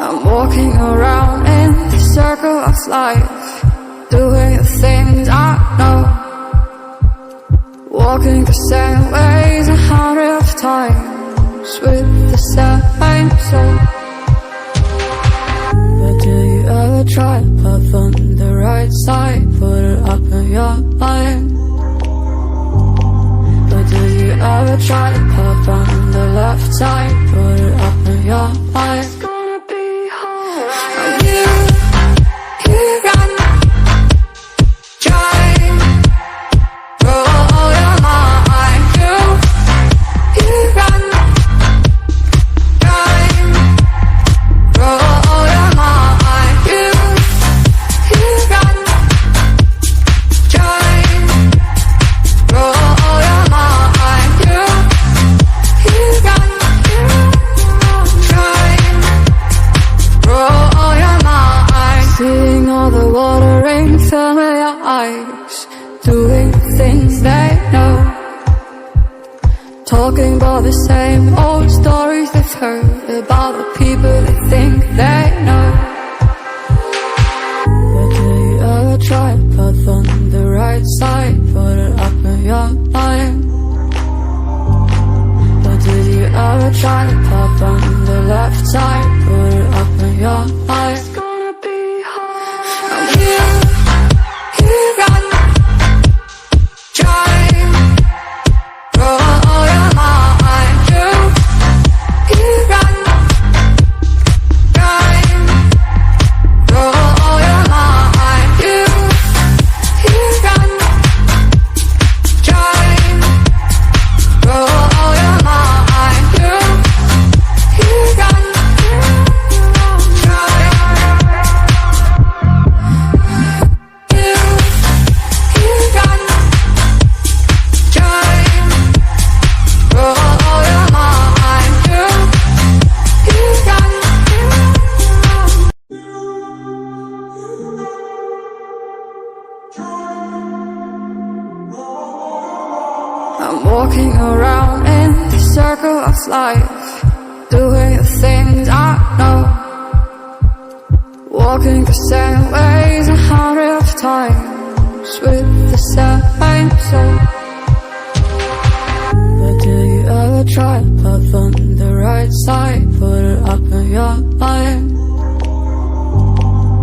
I'm walking around in the circle of life, doing the things I know, walking the same ways 100 times with the same soul. But do you ever try to puff on the right side, put it up in your mind? But do you ever try to puff on the left side, put it up in your mind? Doing things they know, talking about the same old stories they've heard about the people they think they know. But do you ever try to puff on the right side, put it up in your mind? But did you ever try to puff on the left side, put it up in your mind? It's gonna be hard. I'm here. I'm walking around in the circle of life, doing the things I know, walking the same ways 100 times with the same soul. But do you ever try to puff on the right side, put it up in your mind?